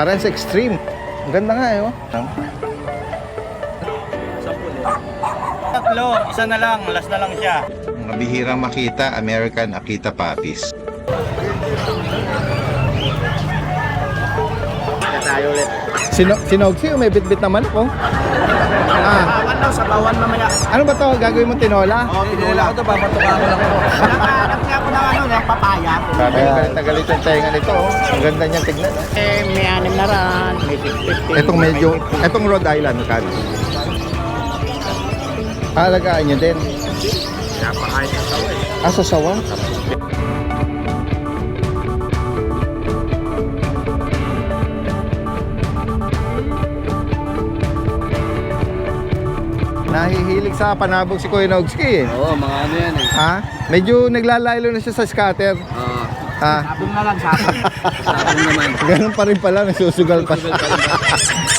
Parehas extreme. Ang ganda nga eh, oh. Tatlo, isa na lang, last na lang siya. Mga bihirang makita, American Akita Puppies. Tayo ulit. Sinogsi, may bit-bit naman ako. Ano, sa bawan mamaya. Ano ba to? Gagawin mo tinola? Oo, pinula ko to, babatukan ko lang ito. Nakahanap niya ako ng ano, ng papaya. Sabi, galit na galit ang tenga nito, oh. Ang ganda niya tignan. May 6 na ran, may 15. Itong Rhode Island, magkano? Alagaan niyo din. Napakain sa sawa eh. Sa sawa? Nahihilig sa panabog si Kuya Nogski eh. Oo, mga ano yan eh. Ha? Medyo naglalaylo na siya sa scatter. Oo. Ha? Sabong na lang, sabong. Sabong naman. Ganun pa rin pala, nasusugal pa.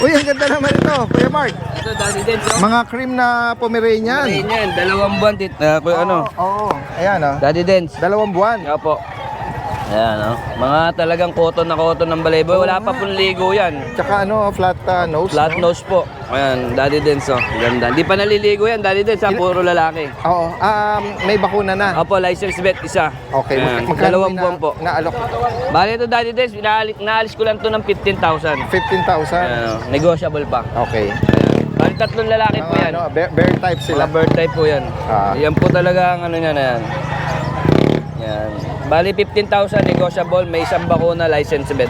Uy, ang ganda naman ito, Kuya Mark. Ito, dati din. Mga cream na Pomeranian. Yan, 2 buwan dit. Ano? Oo, ayan oh. Daddy Dance. 2 buwan. Opo. Ayan, no? Mga talagang cotton na cotton ng balayboy. Wala pa pong ligo yan. Tsaka ano, flat nose. Flat no? nose po. Ayan, Daddy Dance, oh. Ganda. Hindi pa naliligo yan, Daddy Dance, ha? Puro lalaki. Oo, may bakuna na. Opo, license vet isa. Okay, Ayan, magkano 2 buwan po. Naalok? Bali ito, Daddy Dance, naalis ko lang ito ng 15,000. 15,000. Ayan, oh. Negotiable pa. Okay. Ayan. Bali 3 lalaki po yan. Ano, bear type sila. Mga bird type po yan. Yan po talaga ang ano niya na yan. Yan. Bali 15,000 negotiable, may isang bakuna license vet.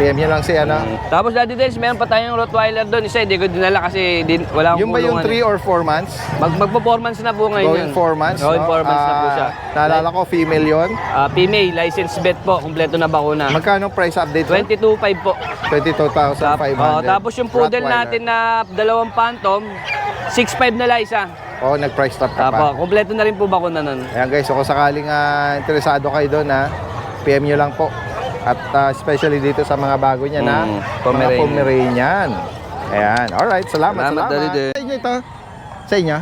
PM nyo lang si ano. Tapos Daddy Dance, meron pa tayong Rottweiler doon. Isa, hindi ko dinala kasi wala akong Yung ba yung 3 or 4 months? Magpo-performance na po ngayon. Going 4 months? Going 4 months na po siya. Naalala ko, female yon. Female, license vet po, kumpleto na bakuna. Magkano price update? 22,500 po. 22,500. Tapos yung poodle natin na 2 phantom, 6,500 na lang isa. Nag-price top ka pa. Tapo, kumpleto na rin po bakuna nun. Ayan guys, so kung sakaling interesado kayo doon, PM nyo lang po. At especially dito sa mga bago niya na mga Pomeranian. Ayan, alright, salamat. Daddy. Sa inyo ito? Sa inyo?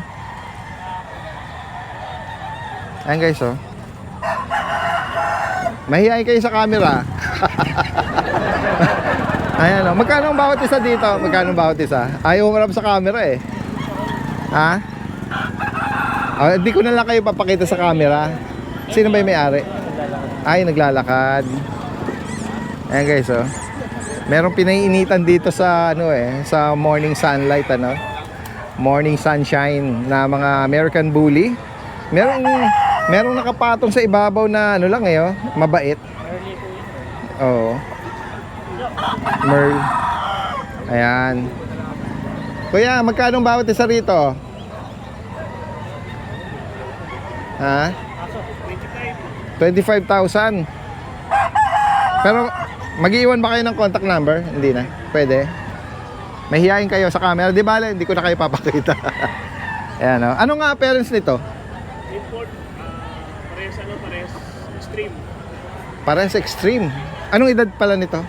Ayan guys, oh. Mahihayin kayo sa camera. Ayan, oh. Magkano ang bawat isa dito? Magkano ang bawat isa? Ayaw umarap sa camera eh. Ha? Hindi ko na lang kayo papakita sa camera. Sino ba yung may-ari? Ay, naglalakad. Ayan guys, oh. Merong pinaiinitan dito sa ano sa morning sunlight, ano. Morning sunshine na mga American Bully. Merong nakapatong sa ibabaw na ano lang oh, mabait. Oo. Merl. Ayan. Kuya, magkano bawat isa rito? Ha? 25,000. Pero mag-iwan ba kayo ng contact number? Hindi na. Pwede. Mahihayin kayo sa camera. Di ba? Hindi ko na kayo papakita. Ayan, oh. Ano nga appearance nito? Import, pares extreme. Parehas extreme. Anong edad pala nito?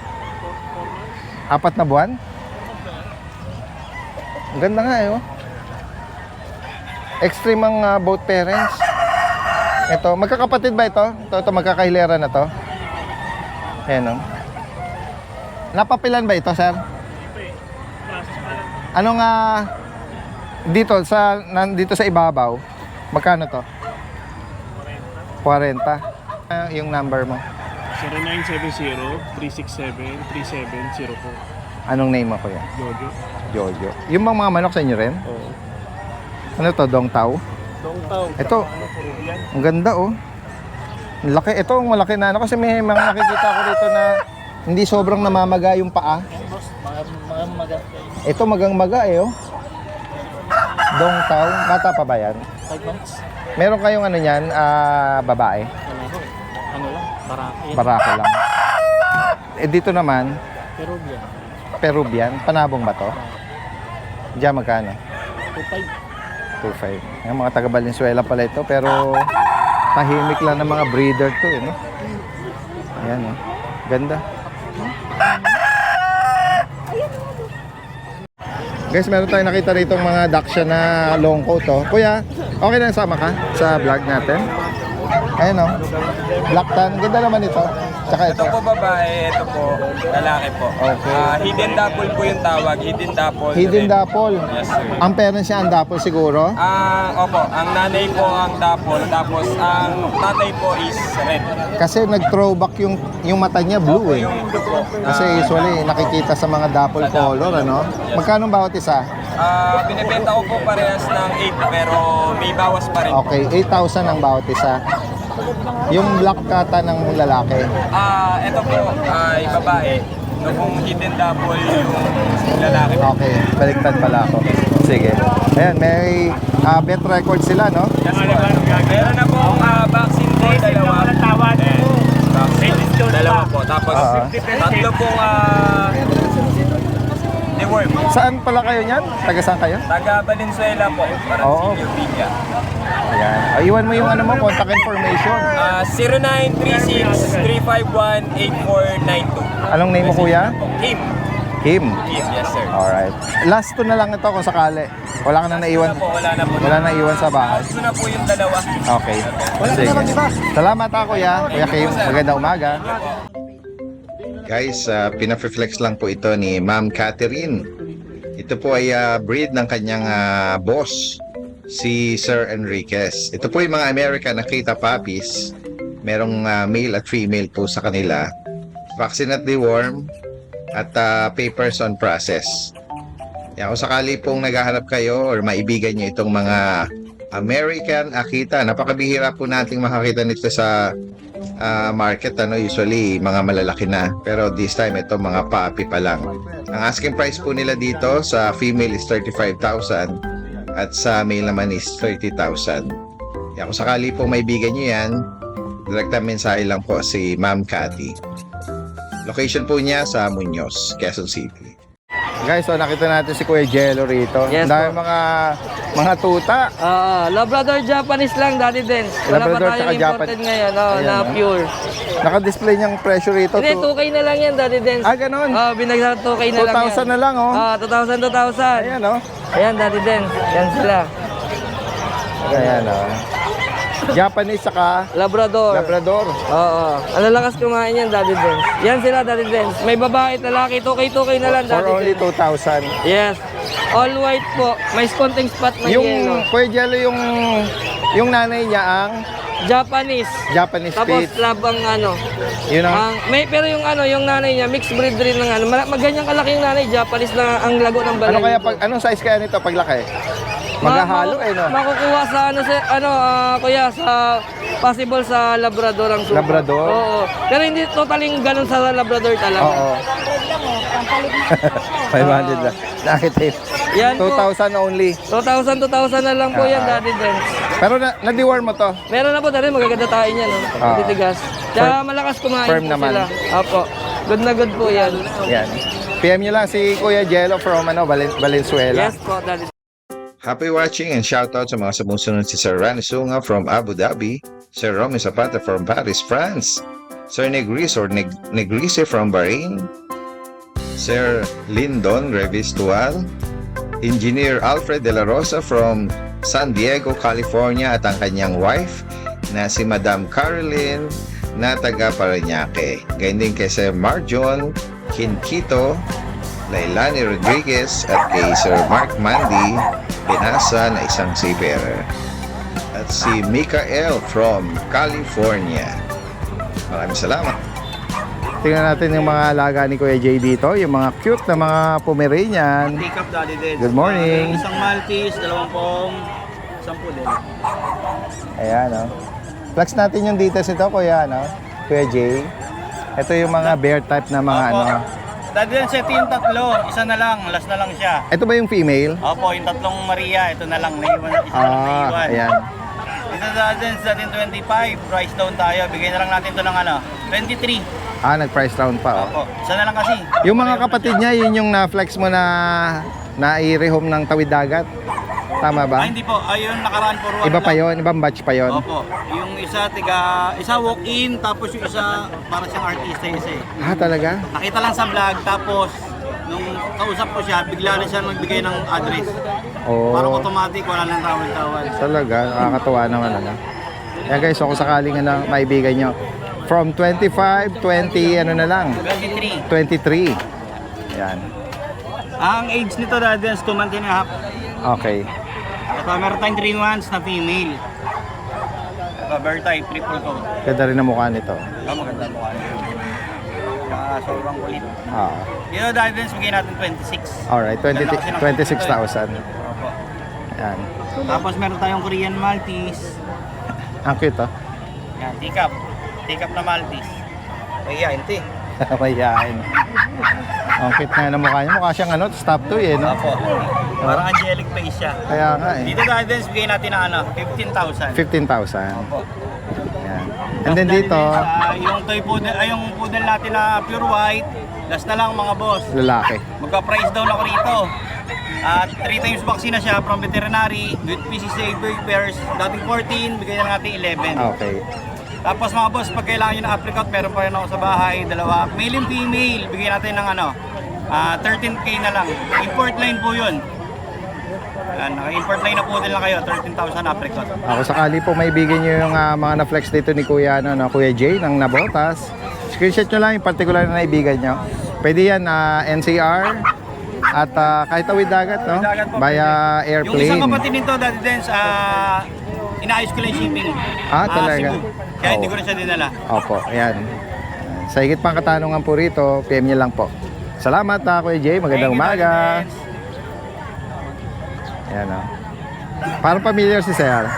4 na buwan? Ang ganda nga oh. Extreme ang both parents. Ito, magkakapatid ba ito? Ito magkakahilera na to. Ayan oh. Napapilan ba ito, sir? Ano nga dito sa ibabaw? Magkano to? 40. Yung number mo. 0970-367-3704. Anong name mo, kuya? Jojo. Jojo. Yung mga manok sa inyo rin? Oo. Ano to, Dong Tao? Dong Tao. Ito. Peruvian. Ang ganda oh. Ang laki. Ito ang malaki na ano kasi may mga nakikita ko rito na hindi sobrang namamaga yung paa. Ito magang-maga oh. Dong Tao. Bata pa ba yan? 5 months. Meron kayong ano niyan, babae? Ano lang, baraki. Barako lang. Dito naman, Peruvian. Peruvian. Panabong ba to? Diyan magkano? 2.5. 2.5. Yung mga taga Valenzuela pala ito, pero tahimik lang ng mga breeder to, no? Ayan, oh. Ganda. Guys, meron tayong nakita rito mga Daksha na long coat, oh. Kuya, okay na sama ka sa vlog natin? Ayan, oh. Black tan. Ganda naman ito. Tsaka ito. Ito po babae, ito po lalaki po. Okay. Hidden Dapple po yung tawag, Hidden Dapple. Hidden red. Dapple. Yes, sir. Ang parents niya ang Dapple siguro? Opo, ang nanay po ang Dapple, tapos ang tatay po is red. Kasi nag-throwback yung mata niya blue eh. Yung blue po. Kasi usually nakikita sa mga Dapple color, ano? Magkano bawat isa? Binibenta ko po parehas ng 8 pero may bawas pa rin. Okay, 8,000 ang bawat isa. Yung black kata ng lalaki. Ito po ay babae. Ito pong Hidden Dapple yung lalaki po. Okay, baliktad pala ako. Sige. Ayan, may bet record sila, no? Meron na pong vaccine po, dalawa. Vaccine, dalawa po. Tapos tatlo pong deworm. Saan pala kayo niyan? Taga saan kayo? Taga Valenzuela po. Oo. Parancillo Villa. Ayan. Iwan mo yung ano mo, contact information. 0936-351-8492. Anong name mo, kuya? Kim. Kim. Kim, yes sir. Alright. Last to na lang ito kung sakali. Wala ka na naiwan. Wala na po. Wala na iwan sa bahay. Gusto na po yung dalawa. Okay. Sige. Salamat ako, kuya. Kuya Kim, magandang umaga. Guys, pinaflex lang po ito ni Ma'am Catherine. Ito po ay breed ng kanyang boss, si Sir Enriquez. Ito po yung mga American Akita puppies. Merong male at female po sa kanila. Vaccine at deworm at papers on process. Kaya kung sakali pong naghahanap kayo or maibigan nyo itong mga American Akita, napakabihira po nating makakita nito sa market, usually mga malalaki na, pero this time ito mga puppy pa lang. Ang asking price po nila dito sa female is 35,000 at sa male naman is 30,000. Kaya kung sakali po maibigan nyo yan, direkta mensahe lang po si Ma'am Cathy. Location po niya sa Muñoz, Quezon City. Guys, so nakita natin si Kuya Jello rito. Yes, Dahil mga tuta. Labrador Japanese lang, Daddy Dens. Wala Labrador pa tsaka tayong imported ngayon, Ayan, na pure. Naka-display niyang presyo rito. Hindi, 2K na lang yan, Daddy Dens. Ganun. Binagsak 2K na lang yan. 2,000 na lang, oh. 2,000. Ayan, oh. Ayan, Daddy Dens. Yan sila. Ayan, oh. Japanese saka Labrador. Labrador. Oo. Ang lalakas kumain yan, Daddy Dens. Yan sila, Daddy Dens. May babae at lalaki. 2K na lang, For Daddy only Dens. 2,000. Yes. All white po. May konting spot na Yung yellow. Kuya Jello, yung nanay niya ang Japanese. Japanese Tapos Spitz. lab ang ano. Yun ang Pero yung nanay niya, mixed breed rin ng ano. Maganyang kalaki yung nanay, Japanese na ang lago ng balay. ano kaya anong size kaya nito paglaki? Maghahalo no? Makukuha sa kuya, sa possible sa Labrador ang sukat. Labrador? Oo. Pero hindi totaling ganun sa Labrador talaga. Oo. 500 lang. Nakita yun. Yan po. 2,000 only. 2,000 na lang po yan, Daddy Dens. Pero na-deworm mo to? Meron na po dali, magaganda tayo niyan. No? Titigas. Kaya malakas kumain firm po naman. sila. Opo. Good na good po yan. Yan. PM nyo lang si Kuya Jello from Valenzuela. Yes po, Daddy. Happy watching and shoutout sa mga sumusunod si Sir Rani Sunga from Abu Dhabi, Sir Romy Zapata from Paris, France, Sir Negris or Negrise from Bahrain, Sir Lyndon Revistual, Engineer Alfred De La Rosa from San Diego, California at ang kanyang wife na si Madam Caroline na taga Parañaque. Ganyan din kay Sir Marjon Quinquito, Lailani Rodriguez at kay Sir Mark Mandy Pinasa na isang seafarer. At si Mikael from California. Maraming salamat. Tingnan natin yung mga alaga ni Kuya Jay dito, yung mga cute na mga Pomeranian. Pick up, Daddy Dens. Good morning. Isang Maltese, 2 pong, 10 din. Ayan, oh. Flex natin yung details ito, Kuya, no? Kuya Jay. Ito yung mga bear type na mga Opo. ano. Daddy Dens, ito yung 3. Isa na lang, last na lang siya. Ito ba yung female? Opo, yung 3 Maria, ito na lang, naiwan. Isa na lang naiwan. Ayan. Ito Daddy Dens, natin 25, price down tayo. Bigay na lang natin ito ng 23. Nag-price round pa, oh. Opo, isa na lang kasi. Yung mga kapatid niya, yun yung na-flex mo na na-i-rehome ng tawid dagat. Tama ba? Hindi po, ayun nakaraan po. Iba pa yon, ibang batch pa yon. Opo, yung isa walk-in, tapos yung isa para siyang artista yung isa eh. Talaga? Nakita lang sa vlog, tapos nung kausap ko siya, bigla rin siya nagbigay ng address. Oo. Parang automatic, wala nang tawad-tawad. Talaga, nakakatuwa naman ano. Yan guys, so kung sakaling maibigan nyo, From 25, 20, ano na lang? 23. 23. Yan. Ang age nito dati is 2 months and a half. Okay. Ito, meron tayong 3 months na female. Ito, bird type, triple coat. Ganda rin ang mukha nito. Maganda mo kayo. Sobrang kulit. Ah. Dito dahil din, bigay natin 26. Alright, 26,000. Opo. Yan. Tapos meron tayong Korean Maltese. Ang cute, oh. Yan, teacup. Teacup na Maltese. Mahihain, te. Mayayain. Ang cute nga ng mukha niya. Mukha siyang ano, stop to eh, no? Opo. Parang angelic face siya. Kaya nga eh. Dito dahil din, bigay natin na ano, 15,000. 15,000. Opo. Yan. And then dito, yung toy poodle, yung poodle natin na pure white, last na lang mga boss. lalaki. Magka-price down ako rito. At 3 times vaccine na siya from veterinary with PCCA bird pairs. Dating 14, bigay na natin 11. Okay. Tapos mga boss, pag kailangan nyo ng apricot, meron pa rin ako sa bahay, dalawa. Male and female, bigay natin ng ano, 13K na lang. Import line po yun. Yan, naka-import line na po din lang kayo, 13,000 apricot. Ako sakali po maibigyan nyo yung mga na-flex dito ni Kuya, ano, no, Kuya Jay ng Nabotas. Screenshot nyo lang yung particular na naibigan nyo. Pwede yan, NCR. At kahit tawid dagat, no? Dagat po, Via pwede. airplane. Yung isang kapatid nito, Daddy Dens, inaayos ko lang yung shipping. Talaga? Cebu. Kaya hindi ko na siya dinala. Opo, ayan. Sa higit pang katanungan po rito, PM nyo lang po. Salamat, Kuya Jay. Magandang Thank you, umaga. Daddy Dens. Ayan, oh. Parang familiar si Sir.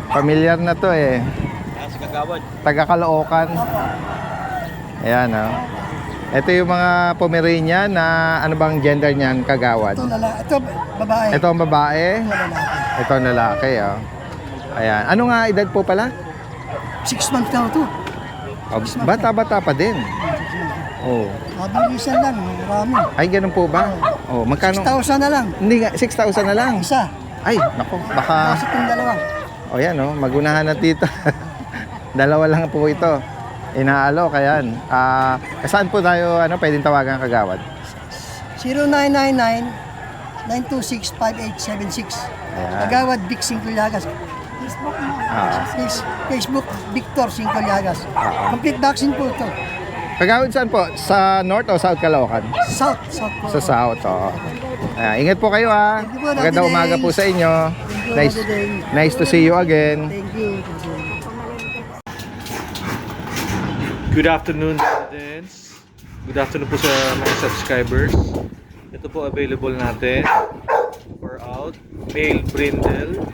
Familiar na to eh. Si Kagawad. Taga Caloocan. Ayan, oh. Ito yung mga Pomeranian na ano bang gender niyan, Kagawad? Ito babae. Ito ang babae. Ito lalaki. Ito ang lalaki, oh. Ayan. Ano nga edad po pala? 6 months na ito. Oh, bata-bata pa din. Oh. Mabilisan lang, marami. Ay, ganun po ba? Oh, magkano? 6,000 na lang. Hindi nga, 6,000 na lang. Isa. Ay, nako, baka... Kasi itong dalawa. O yan, oh, magunahan na dito. Dalawa lang po ito. Inaalok, ayan. Saan po tayo, ano, pwedeng tawagan Kagawad? 0999-926-5876. Ayan. Kagawad Vic Sincoliagas. Facebook Victor Sincoliagas. Complete vaccine po ito. Kagawad saan po? Sa North o South Caloocan? South po. Sa South, oh. Ingat po kayo, ha. Thank you po, Magandang Daddy umaga po Days. sa inyo. Thank you, Nice to see you again. Thank you. Good afternoon, Dens. Good afternoon po sa mga subscribers. Ito po available natin for out. Male brindle,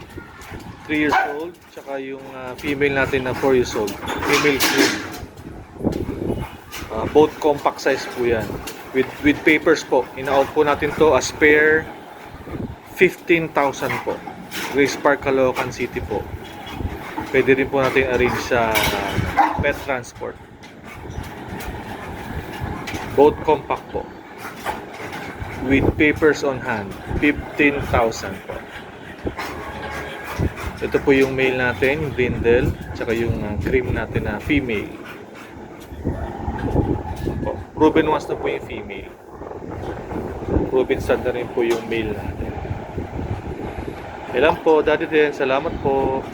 3 years old. Tsaka yung female natin na 4 years old. Female cream. Both compact size po yan. With papers po. Ina-out po natin to as pair 15,000 po. Grace Park, Caloocan City po. Pwede rin po natin arrange sa pet transport. Both compact po. With papers on hand, 15,000 po. Ito po yung male natin, yung brindle, tsaka yung cream natin na female. Po. Proven once na po yung female. Proven stud na rin po yung male natin. Ilan po, Daddy Den, salamat po.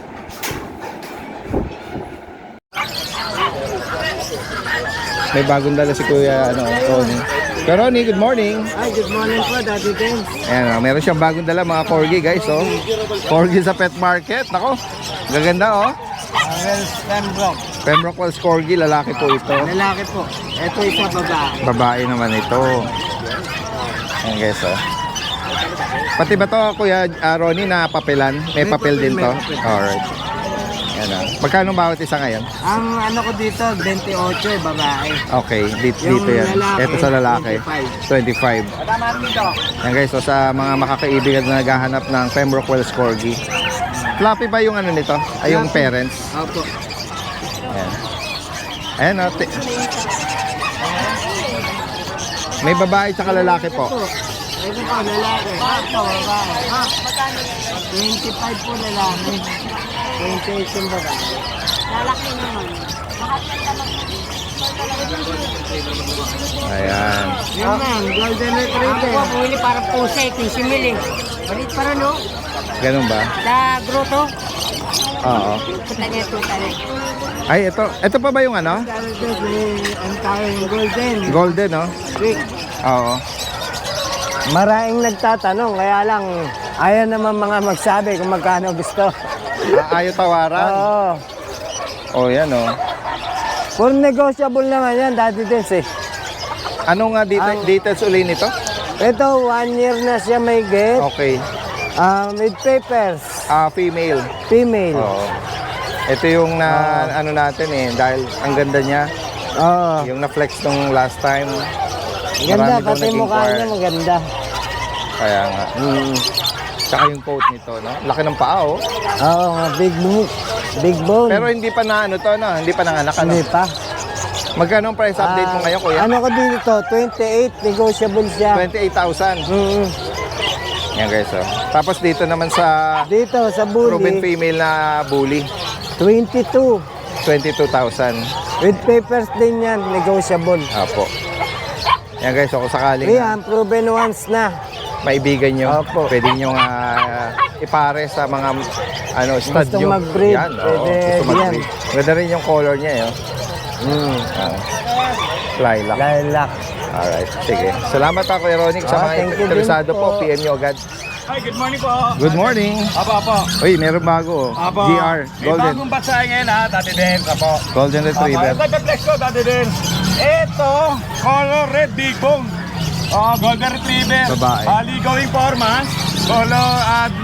May bagong dala si Kuya, ano, Ronnie. Kuya Ronnie, good morning. Hi, good morning po, Daddy James. Ayan, oh, meron siyang bagong dala, mga corgi, guys, oh. Corgi sa pet market. Nako, gaganda, oh. Pembroke. Pembroke Wells Corgi, lalaki po ito. Lalaki po. Ito isa babae. Babae naman ito. Ayan, guys, oh. Pati ba to, Kuya Ronnie, na papelan? May papel din to? Alright. Ayan, oh. Magkano bawat isa ngayon? Ang ano ko dito, 28, babae. Okay, dito Yung yan. lalaki, Ito sa lalaki, 25. Yan guys, so sa mga makakaibigan na naghahanap ng Pembroke Wells Corgi. Fluffy ba yung ano nito? Ay, yung parents? Opo. Ayan. Ayan, oh. May babae tsaka lalaki po. Ito po, lalaki. Ito, babae. 25 po lalaki. 28 yung babae. Lalaki naman. Ayan. Yan ma'am, golden retriever. Ako po, pumili para pusa, 15 mili. Balit para no? Ganun ba? Sa grotto. Oo. Puta nga ito talaga. Ay, ito pa ba yung ano? Ang tawag golden. Golden, no? Big. Oo. Maraming nagtatanong, kaya lang ayaw naman mga magsabi kung magkano gusto. Ayaw tawaran. Oo. Oh, yan, oh. Puro negotiable naman yan, Daddy Dens eh. Ano nga details uli nito? Ito, 1 year na siya may get. Okay. With papers. Female. Female. Oo. Ito yung ano natin eh, dahil ang ganda niya. Oo. Yung na-flex nung last time. Ganda, Marami daw pati mukha nag-inquire. niya maganda. Kaya nga. Tsaka yung coat nito, no? Laki ng paa, oh. Oo, big book. Big bone. Pero hindi pa na ano to, no? Hindi pa nanganak, ano? Hindi pa. Magkano ang price update mo ngayon, kuya? Ano ko dito? 28, negotiable siya. 28,000. Yan guys, oh. Tapos dito naman sa Dito sa proven bully, female na bully, 22. 22,000. With papers din yan, negotiable. Apo. Yan guys, so kung sakaling Yan, proven once na. maibigan nyo, Opo. pwede nyo ipare sa mga ano, stud Gustong nyo. mag-breed, Yan, oo, pwede gusto mag-breed. Ganda rin yung color niya, eh, oh. Lilac. Lilac. Alright, sige. Salamat pa, Kuya Ronick, sa mga thank you din interesado po. po. PM nyo agad. Hi, good morning po. Good morning. Apo. Uy, meron bago, oh. Apo. GR, May Golden. bagong baksahe ngayon ha, Daddy Dens. Apo. Golden Retriever. Ito, flex ko, Daddy Dens. Ito, color red big bone. Golden Retriever. Babae. Bali going 4 months. Color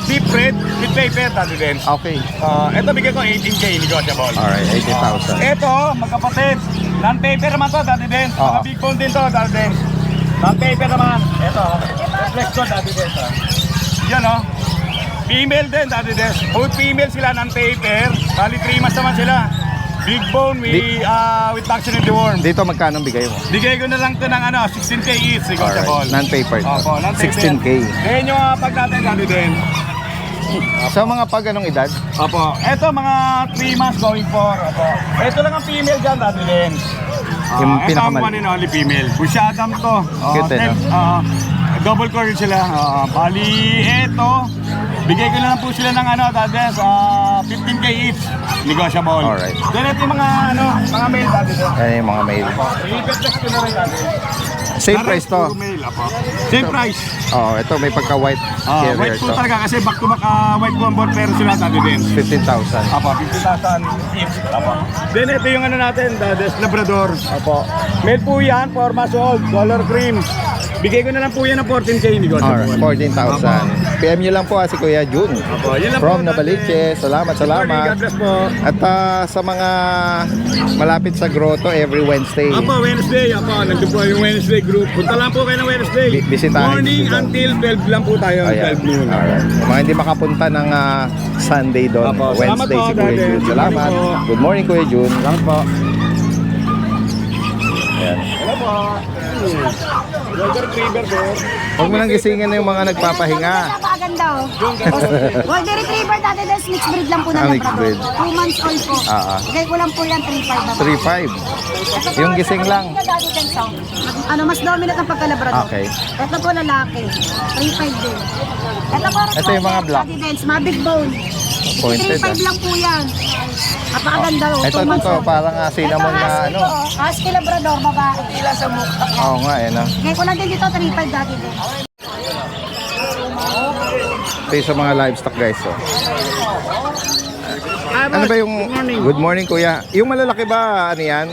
deep red with paper, Daddy Dens. Okay. Ito bigay ko 18K negotiable. Alright, 80,000. Ito, magkapatid. Non-paper naman to, Daddy Dens. Mga Oo. big bone din to, Daddy Dens. Non-paper naman. Ito, flex ko, Daddy Dens. Yan, oh. Female din, Daddy Dens. Both female sila, non-paper. Bali 3 months naman sila. Big bone with vaccine and deworm. Dito magkano ang bigay mo? Bigay ko na lang to ng 16K each, negotiable. Alright, non-paper to. Opo, non-paper. 16K. Then yung pag natin, Daddy Dens. Sa mga pag anong edad? Opo. Ito mga 3 months going for. Opo. Ito lang ang female dyan, Daddy Dens. Yung Ito ang pinakamali- one and only female. Busyadam to. Cute, eh, no? Double coral sila. Bali, ito. Bigay ko na lang po sila ng Daddy Dens, 15K each. Negotiable. Alright. Then ito yung mga mga male, Daddy Dens. Yan yung mga male. I-flex ko na rin, Daddy Dens. Same price to. Puro male, apo. Same price. Oo, ito may pagka-white carrier White po to. talaga kasi back to back white po ang board pero sila, Daddy Dens. 15,000. Apo, 50,000 each. Apo. Then ito yung natin, the Labrador. Apo. Male po yan, 4 months old, color cream. Bigay ko na lang po yan ng 14K negotiable. Alright, 14,000. PM nyo lang po si Kuya Jun. Apo, yun lang From po, Navaliches. Salamat, Good morning, salamat. God bless po. At sa mga malapit sa grotto every Wednesday. Apo, Wednesday. Apo, nandun po yung Wednesday group. Punta lang po kayo ng Wednesday. Bisitahin Morning nyo sila. until 12 lang po tayo. Ayan. 12 noon. Alright. Yung mga hindi makapunta ng Sunday doon, Apo, salamat Wednesday po, si Kuya Daddy. Jun. Good Salamat. morning po. Good morning, Kuya Jun. Salamat po. Ayan. Hello po. Golden Retriever po. Huwag mo nang gisingin na yung mga nagpapahinga. Napakaganda oh. Golden Retriever dati dahil mixed breed lang po ng Ah, mixed Labrador. breed. 2 months old po. Bigay ko lang po yan 3.5 ba? 3.5. Ito po, Yung gising ito po, lang. ito dati din, so, mas dominant ang pagka-Labrador. Okay. Ito po lalaki. 3.5 din. Ito po, Ito yung mga black. Dati din, mga big bone. Pointed, 3.5 lang po yan. Napakaganda oh. Ito, 2 months ito, old. parang cinnamon Ito, na husky ano. ko, oh. Husky Labrador, babae. Tila sa mukha. Oo nga, eh, no? Bigay ko lang din dito 3.5 dati din. Ito yung sa mga livestock, guys. Oh. Ano ba yung... Good morning, Kuya. Yung malalaki ba, ano yan?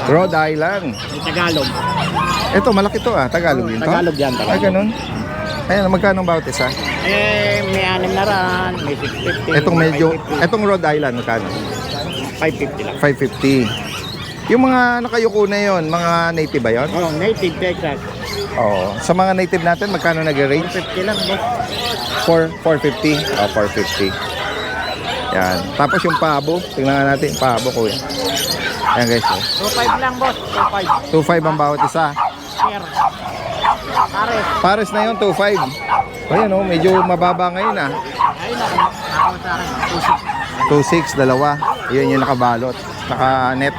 Rhode Island. Tagalog. Ito, malaki to Tagalog yun to? Tagalog yan, Tagalog. Ay, ganun. Ayan, magkano ang bawat isa? May 6 na ran, may 650. Itong medyo... Itong Rhode Island, magkano? 550 lang. 550. Yung mga nakayuko na yon, mga native ba yon? Oh, native Texas. Oo. Sa mga native natin, magkano nag-range? 50 lang, boss. 450. 450. Yan. Tapos yung pabo, tingnan nga natin yung pabo, Kuya. Ayan guys. 25 lang, boss. 25. 2.5 ang bawat isa. Share. Pares. Pares na yun, 2.5. Ayan medyo mababa ngayon Ayun ako sa akin. 2.6, dalawa. Yun yung nakabalot. Naka-net.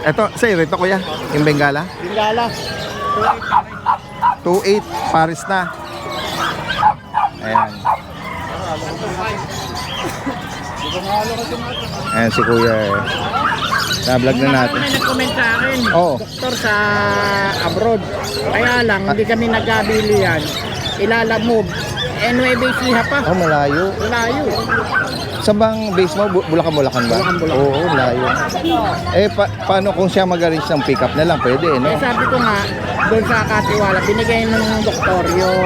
Ito, sa'yo, ito Kuya. Yung Bengala. Bingala. 2.8, Paris na. Ayan. Ayan si Kuya eh. Na-vlog na natin. May nag-comment sa akin, Oo. doktor sa abroad. Kaya lang, hindi kami nagkabili yan. Ilalamove. Nueva Ecija pa. Oh, malayo. Layo. Sa bang base mo? Bulacan ba? Bulacan. Oo, malayo. Eh, paano kung siya mag-arrange ng pick-up na lang? Pwede, no? Eh sabi ko nga, doon sa Katiwala, binigay ng doktor yung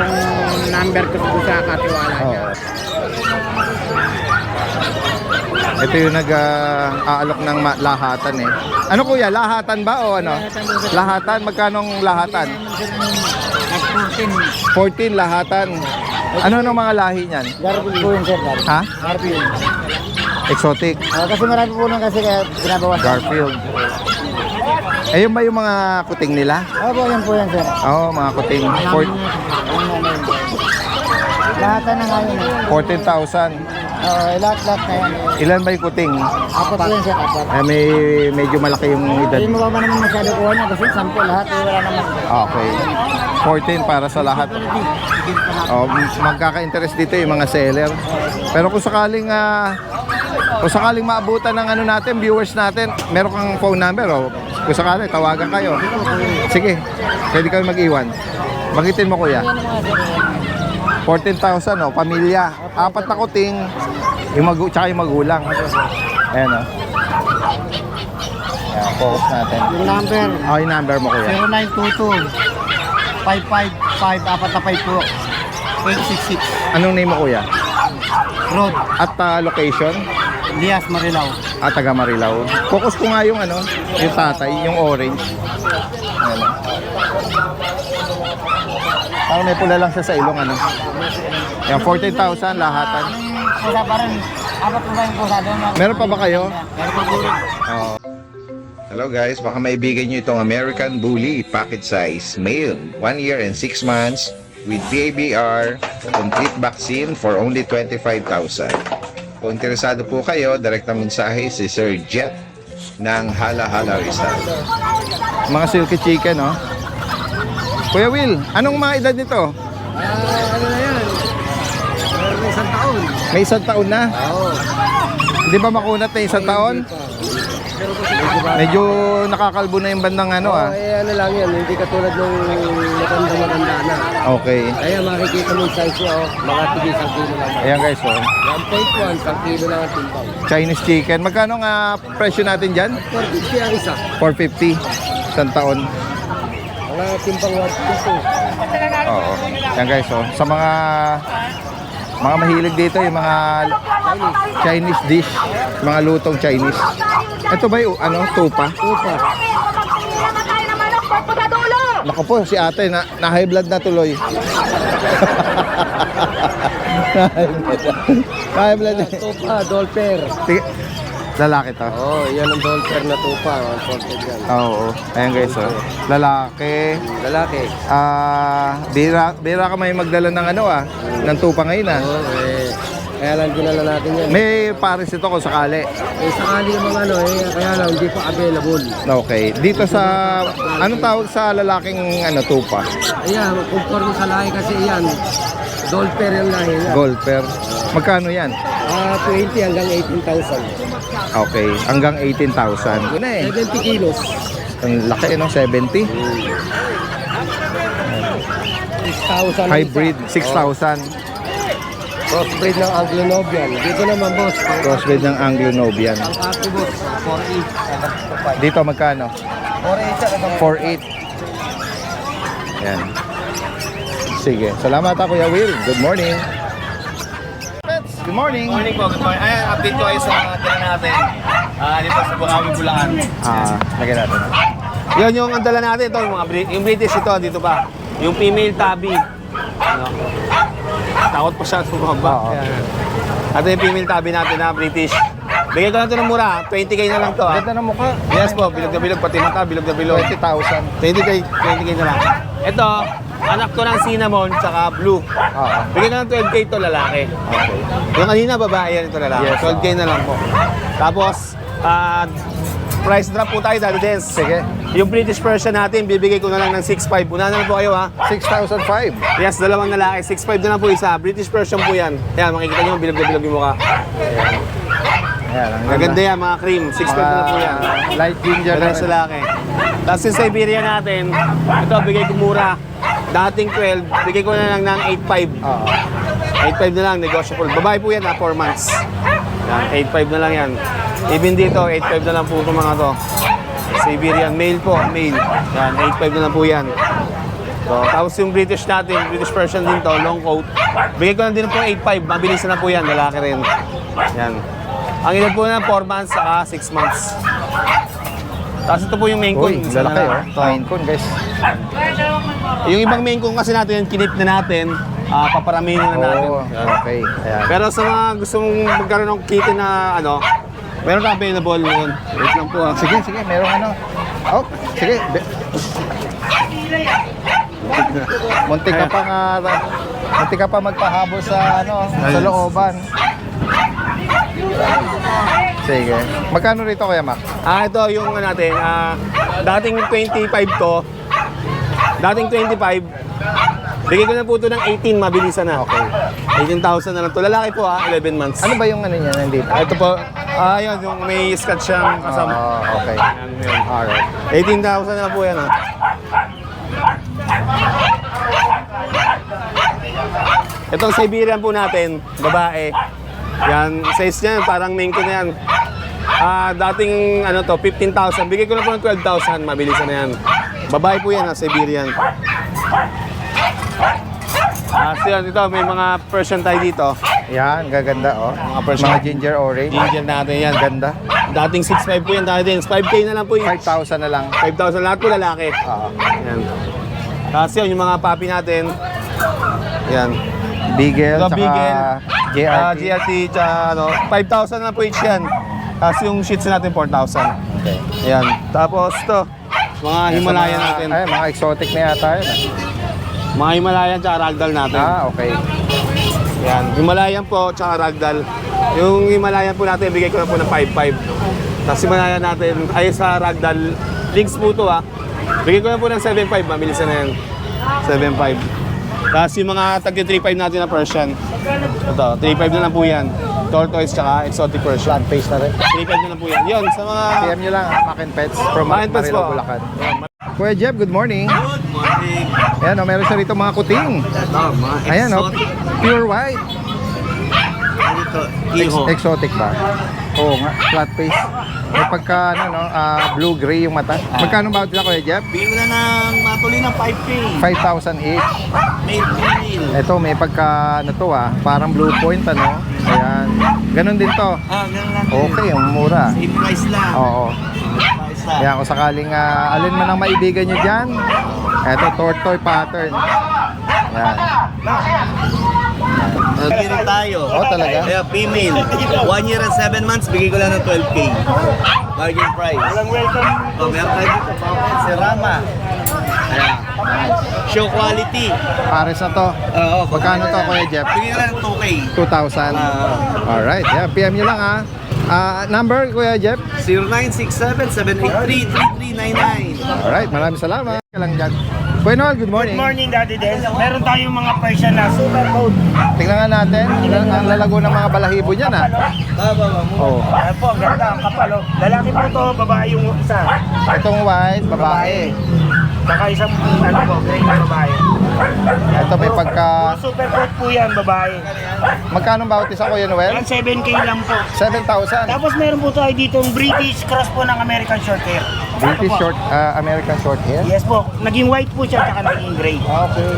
number ko doon sa Katiwala. Oo. Ito yung nag-aalok ng lahatan eh. Ano kuya, lahatan ba o ano? Lahatan? Magkanong lahatan? 14 lahatan. Ano nung mga lahi niyan? Garfield po yun, sir. Ha? Garfield. Exotic. Kasi marami po nun kasi kaya binabawas. Garfield. Ayun ba yung mga kuting nila? Opo, yan po yan, sir. Oo, mga kuting. Lahat na nga yun. 14,000. Oo, lahat na yan. Ilan ba yung kuting? Apat po yan, sir. Apat. Medyo malaki yung edad. Hindi mo ba naman masyado kuha niya kasi 10 lahat. Wala naman. Okay. 14 para sa lahat. Oh, magkaka-interest dito yung mga seller. Pero kung sakaling maabutan ng ano natin, viewers natin, meron kang phone number oh. Kung sakaling tawagan kayo. Sige. Pwede kayo mag-iwan. Bagitin mo kuya. 14,000 oh, pamilya. 4 na kuting. Tsaka yung magulang. Ayan oh. Ayan, focus natin. Yung number, Oh, yung number mo kuya. 0922 555 po. 866 Anong name mo kuya? Road, At location? Lias, Marilao. At taga Marilao. Focus ko nga yung ano, yung tatay, yung orange. Ayan. Parang may pula lang siya sa ilong ano. Yan, 14,000 lahatan. Pusa pa rin. Apat po ba yung pusa doon? Meron pa ba kayo? Meron po po. Oo. Hello guys, baka maibigan nyo itong American Bully package size male, 1 year and 6 months with PABR, complete vaccine for only 25,000. Kung interesado po kayo, direkta mensahe si Sir Jet ng Hala Hala Rizal. Mga silky chicken, no? Kuya Will, anong mga edad nito? Ano na yan? May isang taon. May 1 taon na? Oo. Hindi ba makunat na 1 taon? Medyo nakakalbo na yung bandang ano ah. Ano lang yan, hindi katulad nung matanda na. Okay. Kaya makikita mo yung size niya, mga tigil 1 kilo lang. Ayan guys, oh. 1.1, 1 kilo lang ang timbang. Chinese chicken. Magkano nga presyo natin dyan? 450 ang isa. 450. 1 taon. Mga timbang 1.2. Oo. Ayan guys, oh. Sa mga mahilig dito yung mga Chinese dish, mga lutong Chinese. Ito ba yung ano, tupa? Tupa. Naku po, si ate na high blood na tuloy. High blood. Tupa, dolper. Sige. Lalaki to. Oo, yan ang dolper na tupa. 140 yan. Oo. Ayan guys, oh. Lalaki. Lalaki. Bira ka may magdala ng ano ng tupa ngayon Oo, kaya lang dinala natin yan. May pares ito kung sakali. Sakali yung mga kaya lang hindi pa available. Okay. Dito sa, anong tawag sa lalaking tupa? Ayan, conforme sa lahi kasi yan. Dolper yung lahi niya. Golfer. Magkano yan? 20 hanggang 18,000. Okay. Hanggang 18,000. Yun na eh. 70 kilos. Ang laki, no? 70? 6,000. Hybrid, 6,000. Crossbreed ng Anglo-Nobian. Dito naman, boss. Crossbreed ng Anglo-Nobian. Ang ato, boss. 4.8. Dito magkano? 4.8. 4.8. Yan. Sige. Salamat ako, Kuya Will. Good morning. Good morning. Morning po, good morning. Ayan, update ko kayo sa mga tira natin. Dito sa Bukawi, Bulacan. Lagyan natin. Yun yung ang dala natin, ito, yung British ito, dito pa. Yung female tabby. Ano? Takot pa siya tumaba. Oo. Ito yung female tabby natin na British. Bigay ko lang ito ng mura, 20k na lang to. Ganda ng mukha. Yes po, bilog na bilog, pati mata, bilog na bilog. 20,000. 20k na lang. Ito, anak to ng cinnamon, tsaka blue. Oo. Bigay ko lang 12k ito lalaki. Okay. Yung kanina, babae yan ito lalaki. Yes, 12k na lang po. Tapos, price drop po tayo, Daddy Dance. Sige. Yung British Persian natin, bibigay ko na lang ng 6.5. Una na lang po kayo ha. 6,005. Yes, dalawang lalaki. 6.5 na lang po isa. British Persian po yan. Ayan, makikita nyo, bilog na bilog yung mukha. Ayan. Ayan, ang Maganda yan, mga cream. 6'5 na po yan. Light ginger Ganda na sa laki. Tapos yung Siberia natin, ito, bigay ko mura. Dating 12, bigay ko na lang ng 8'5. Oo. 8'5 na lang, negotiable. Babae po yan, 4 months. Yan, 8'5 na lang yan. Even dito, 8'5 na lang po itong mga to. Siberian, male po, male. Yan, 8'5 na lang po yan. So, tapos yung British natin, British version din to, long coat. Bigay ko na din po 8'5, mabilis na po yan, lalaki rin. Yan. Ang edad po na 4 months, saka 6 months. Tapos ito po yung Maine Coon. Uy, lalaki oh. Ito. Maine Coon, guys. Yung ibang Maine Coon kasi natin, kinip na natin, paparamihin na natin. Oh, okay. Ayan. Pero sa mga gusto mong magkaroon ng kitten na ano, meron ka available yun. Wait lang po ah. Sige, sige, merong ano. Oh, sige. Muntik ka pa nga, muntik ka pa magpahabol sa ano, sa looban. Sige. Magkano rito Kuya Mac? Ito yung ano natin, dating 25 to. Dating 25. Bigay ko na po ito ng 18, mabilisan na. Okay. 18,000 na lang to. Lalaki po 11 months. Ano ba yung ano niya nandito? Ito po, yun, yung may scratch siyang kasama. Okay. Yan, yun. Alright. 18,000 na lang po yan Itong Siberian po natin, babae. Yan, size niya, parang Maine Coon na yan. Dating ano to, 15,000. Bigay ko na po ng 12,000, mabilisan na yan. Babae po yan, Siberian. So yan, ito, may mga Persian tayo dito. Yan, gaganda oh. Mga Persian. Mga ginger orange. Ginger natin yan. Ganda. Dating 6'5 po yan, dating 5K na lang po yun. 5,000 na lang. 5,000 lahat po lalaki. Oo. Yan. Tapos yun, yung mga puppy natin. Yan. Beagle, Ito, tsaka Beagle, JRT. GRT, tsaka ano, 5,000 na po each yan. Tapos yung Shih Tzu natin, 4,000. Okay. Ayan. Tapos to, mga Himalayan natin. Ay, mga exotic na yata yun. Mga Himalayan tsaka Ragdoll natin. Okay. Ayan. Himalayan po tsaka Ragdoll. Yung Himalayan po natin, bigay ko na po ng 5,500. Tapos Himalayan natin, ay sa Ragdoll, links po to bigay ko na po ng 7,500. Mabilis na yan. 7,500. Tapos yung mga tagli 3,500 natin na Persian. Ito, 3,500 na lang po yan. Tortoise tsaka exotic Persian. Plant face na rin. 3,500 na lang po yan. Yun, sa mga... PM nyo lang, Mac and Pets from Mac and Pets Marilao, po. Bulacan. Kuya Jeff, good morning. Good morning. Ayan, oh, meron siya rito mga kuting. Mga Ayan, oh, pure white. Ito, iho. Exotic ba? Oo nga, flat face. May pagka, ano, no, blue-gray yung mata. Magkano ba sila, Kuya Jeff? Bigyan mo na ng matuloy ng 5K. 5,000 each. Made female. Ito, may pagka, ano to parang blue point, ano. Ayan. Ganon din to. Ganun lang. Okay, yung mura. Same price lang. Oo. Price lang. Ayan, kung sakaling alin man ang maibigan nyo dyan, eto, tortoise pattern. Ayan. Nagkiri tayo. Oh, talaga? Kaya female. 1 year and 7 months, bigay ko lang ng 12K. Bargain price. Walang welcome. Meron tayo dito. Si Rama. Ayan. Show quality. Pares na to. Oo. Magkano to, Kuya Jeff? Bigay ko lang ng 2K. 2,000. Alright, yeah, PM nyo lang number, Kuya Jeff? 0967-783-3399. Alright, maraming salamat. Lang dyan. Kuya Noel, good morning. Good morning, Daddy Des. Meron tayong mga Persian na super coat. Tingnan nga natin, ang lalago ng mga balahibo dyan Oh. Ayan po, ganda ang kapal. Oh. Lalaki po to, babae yung isa. Itong white, babae. Saka isang gray na babae. Ito may pagka... Super coat po yan, babae. Magkano bawat isa, Kuya Noel? Yan, 7K lang po. 7,000. Tapos meron po tayo dito yung British cross po ng American short hair. British short, American short hair. Yes po, naging white po siya, tsaka naging gray. Okay.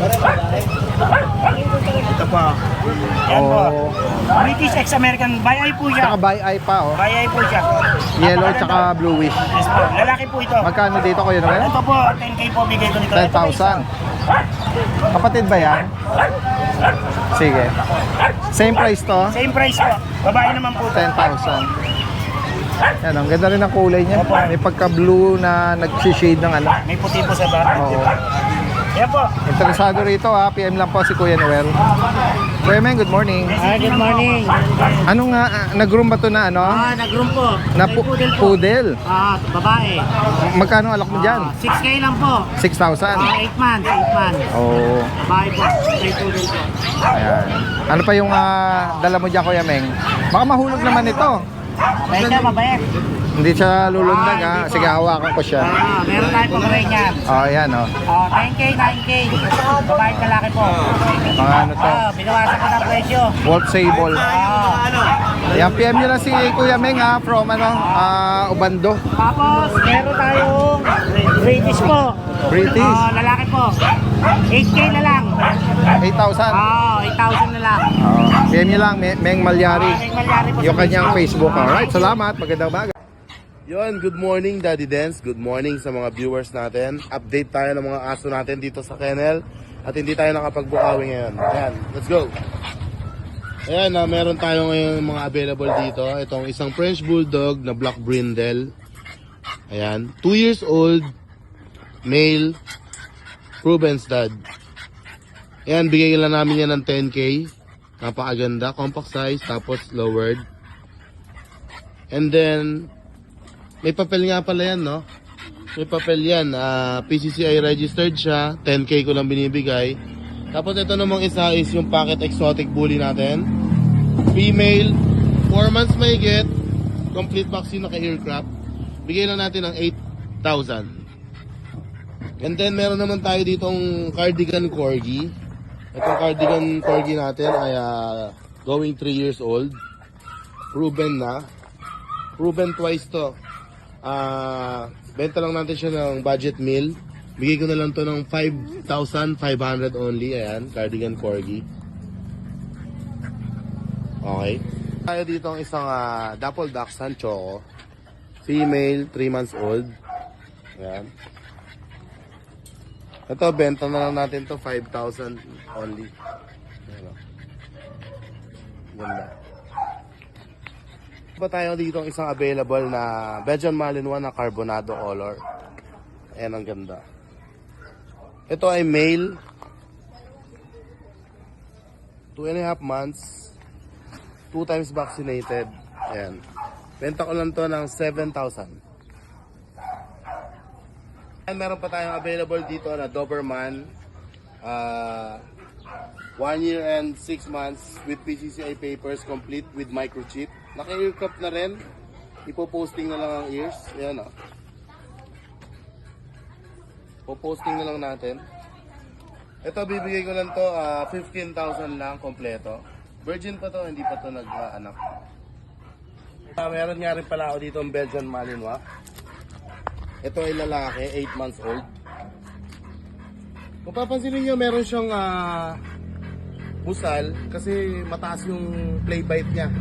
Ito po. Yan po. Oh. British ex-American, by eye po siya. Tsaka by eye pa, oh. By eye po siya. Yellow tsaka bluish. Yes po, lalaki po ito. Magkano dito, Kuya Noel? Ito po, 10K po bigay ko dito. 10,000. Kapatid ba yan? Sige. Same price to? Same price po. Babae naman po. 10,000. Yan, ang ganda rin ng kulay niya. May pagka-blue na nag-shade ng ano. May puti po sa back. Oo. Yan po. Interesado rito PM lang po si Kuya Noel. Kuya Meng, good morning. Good morning. Ano nga, nag-room ba to na ano? Nag-room po. Na poodle. Babae. Magkano alak mo dyan? 6K lang po. 6,000. 8 months. Oo. Babae po. May poodle po. Ayan. Ano pa yung dala mo dyan, Kuya Meng? Baka mahulog naman ito. Medyo mabait. Hindi siya lulundag ha. Sige, hawakan ko siya. Meron tayo po gray niyan. Oh, yan oh. 10K, 9K. Babae kalaki po. Mga ano to. Binawasan ko ng presyo. Wolf Sable. Yan, PM nyo lang si Kuya Meng ha, from Ubando. Tapos, meron tayong British po. British. Lalaki po. 8K na lang. 8,000. 8,000 na lang. PM nyo lang, Meng Malyari. Meng Malyari po sa Yung kanyang Facebook. Alright, salamat. Magandang umaga. Yon, good morning Daddy Dance. Good morning sa mga viewers natin. Update tayo ng mga aso natin dito sa kennel. At hindi tayo nakapagbukawi ngayon. Ayan, let's go. Ayan, meron tayo ngayon mga available dito. Itong isang French Bulldog na Black Brindle. Ayan, 2 years old. Male. Proven stud. Ayan, bigay lang namin yan ng 10K. Napakaganda. Compact size. Tapos lowered. And then, may papel nga pala yan, no? May papel yan. PCCI registered siya. 10K ko lang binibigay. Tapos ito namang isa is yung Pocket Exotic Bully natin. Female. 4 months may get. Complete vaccine, naka-earcraft. Bigay lang natin ng 8,000. And then meron naman tayo ditong Cardigan Corgi. Itong Cardigan Corgi natin ay going 3 years old. Proven na. Proven twice to. Benta lang natin siya ng budget meal. Bigay ko na lang to ng 5,500 only. Ayan, Cardigan Corgi. Okay. Tayo dito ang isang Dapple Dachshund Choco. Female, 3 months old. Ayan. Ito, benta na lang natin to 5,000 only. Ayan. Ganda. Pa tayo dito ang isang available na Belgian Malinois na carbonado color. Ayan, ang ganda. Ito ay male. 2.5 months. 2 times vaccinated. Ayan. Benta ko lang to ng 7,000. And meron pa tayong available dito na Doberman. 1 year and 6 months with PCCI papers complete with microchip. Naka-earcraft na rin. Ipo-posting na lang ang ears. Ayan o. Po-posting na lang natin. Ito bibigay ko lang to 15,000 lang kompleto. Virgin pa to, hindi pa to nag-anak. Meron nga rin pala ako dito ang Belgian Malinois. Ito ay lalaki, 8 months old. Kung papansinin nyo, meron siyang busal kasi mataas yung play bite niya.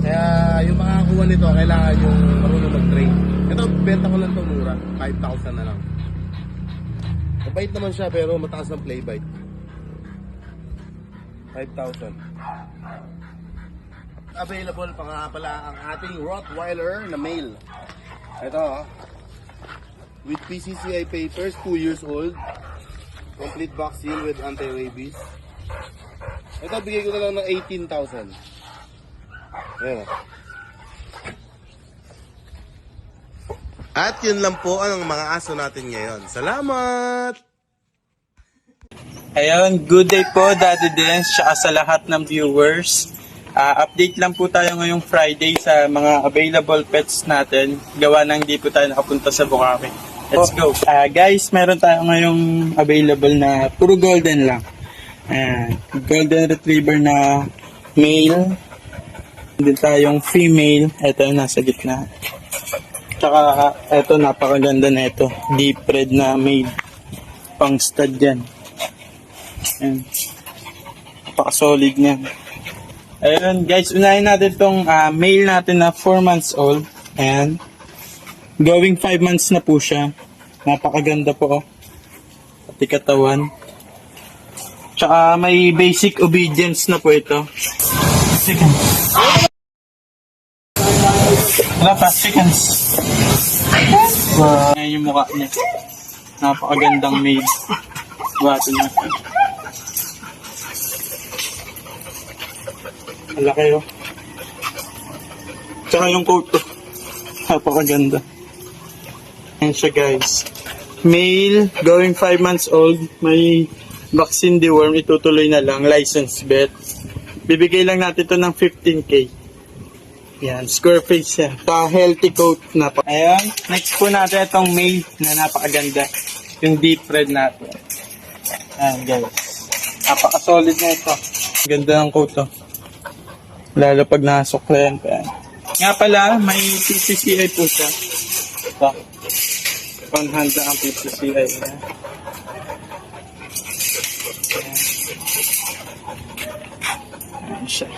Kaya yung makakakuha nito, kailangan yung marunong mag-train. Ito, benta ko lang ito mura. 5,000 na lang. Mabait naman siya pero mataas ang play bite. 5,000. Available pa nga pala ang ating Rottweiler na male. Ito with PCCI papers, 2 years old. Complete vaccine with anti-rabies. Ito, bigay ko na lang ng 18,000. Ayan. At yun lang po ang mga aso natin ngayon. Salamat! Ayun, good day po Daddy Dance tsaka sa lahat ng viewers. Update lang po tayo ngayong Friday sa mga available pets natin. Gawa nang di po tayo nakapunta sa Bukawi. Let's go. Guys, meron tayo ngayong available na puro golden lang. Golden Retriever na male. Din tayong female. Ito yung nasa gitna. Tsaka ito, napakaganda na ito. Deep red na male. Pang stud yan. Ayan. Napaka-solid niya. Ayun guys, unahin natin itong male natin na 4 months old. Ayan. Going 5 months na po siya. Napakaganda po. Pati katawan. Tsaka may basic obedience na po ito. Seconds. Wala pa, seconds. Ayan yung mukha niya. Napakagandang male. Bato niya. Malaki oh. Tsaka yung coat to. Napakaganda. Ayan siya guys. Male, going 5 months old. May vaccine deworm. Itutuloy na lang. License vet. Bibigay lang natin to ng 15K. Yan, square face siya. Healthy coat na po. Ayan. Next po natin itong male na napakaganda. Yung deep red natin. Ayan guys. Napaka-solid na ito. Ganda ng coat to. Lalo pag nasuklean pa yan. Nga pala, may PCCI po siya. Ito. Panhanda ang PCCI niya. Ayan siya.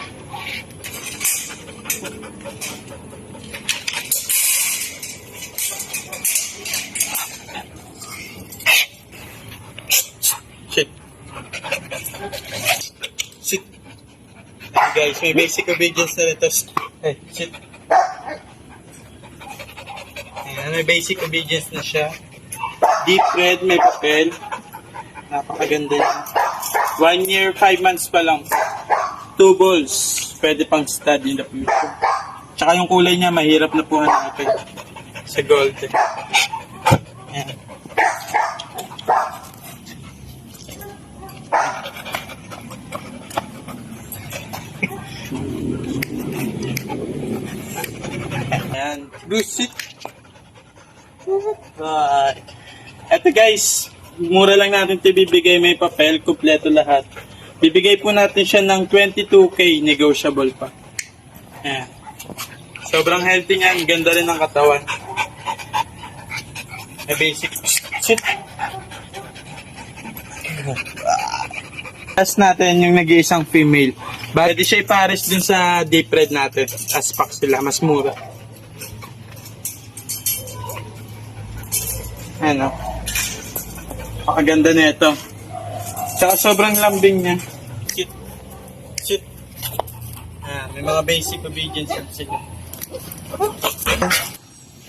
Shit. Shit. Hey guys, may basic obedience na ito. Hey, shit. Ayan, may basic obedience na siya. Deep red, may papel. Napakaganda niya. 1 year, 5 months pa lang. 2 balls. Pwede pang stud in the future. Tsaka yung kulay niya, mahirap na po hanapin. Sa gold. Ayan. Ayan. Lucy. Right. Eto guys, mura lang natin ito bibigay. May papel, kumpleto lahat. Bibigay po natin siya ng 22K, negotiable pa. Ayan. Sobrang healthy niyan, ganda rin ng katawan. May basic. Shit. Last natin yung nag-iisang female. Pwede siya ipares dun sa deep red natin. Aspak sila, mas mura. Ano? Pakaganda na ito. Tsaka sobrang lambing niya. Shit. Shit. May mga basic obedience sila.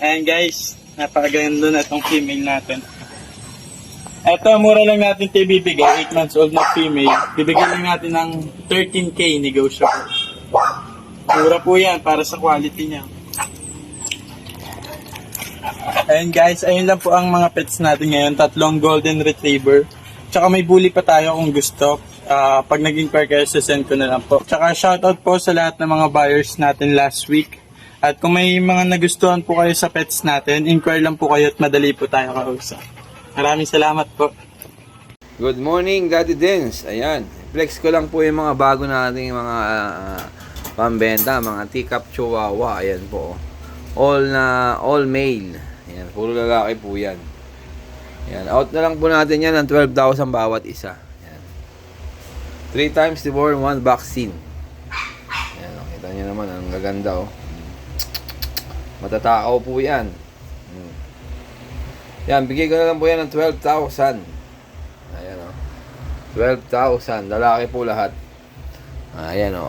Ayan guys, napakaganda na itong female natin. Ito, mura lang natin ito ibibigay. 8 months old na female. Bibigyan lang natin ng 13K negotiable. Mura po yan para sa quality niya. Ayan guys, ayun lang po ang mga pets natin ngayon. 3 golden retriever. Tsaka may bully pa tayo kung gusto. Pag nag-inquire kayo, send ko na lang po. Tsaka shoutout po sa lahat ng mga buyers natin last week. At kung may mga nagustuhan po kayo sa pets natin, inquire lang po kayo at madali po tayo kausap. Maraming salamat po. Good morning, Daddy Dens. Ayan, flex ko lang po yung mga bago nating mga pambenta, mga teacup chihuahua. Ayan po. All male. Ayan, puro lalaki po yan. Ayan, out na lang po natin yan ng 12,000 bawat isa. Ayan. 3 times deworm, 1 vaccine. Ayan, kita nyo naman, ang gaganda oh. Matatakaw po yan. Yan, bigay ko na lang po yan ng 12,000. Ayan o. 12,000. Lalaki po lahat. Ayan o.